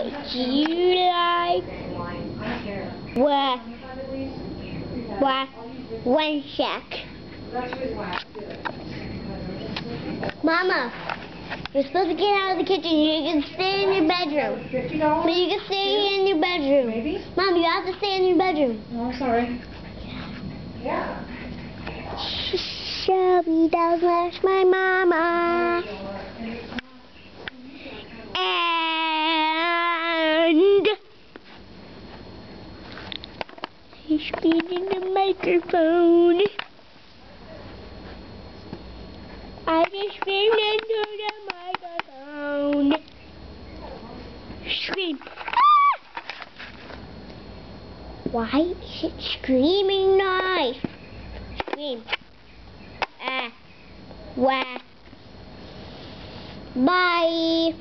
Do you like one shack? Mama, you're supposed to get out of the kitchen. You can stay in your bedroom. But you can stay in your bedroom. Maybe? Mom, you have to stay in your bedroom. Oh, I'm sorry. Yeah. Shelby does smash my mama. And he's speaking the microphone. I just screamed into the microphone. Scream. Ah! Why is it screaming noise? Scream. Wah. Bye.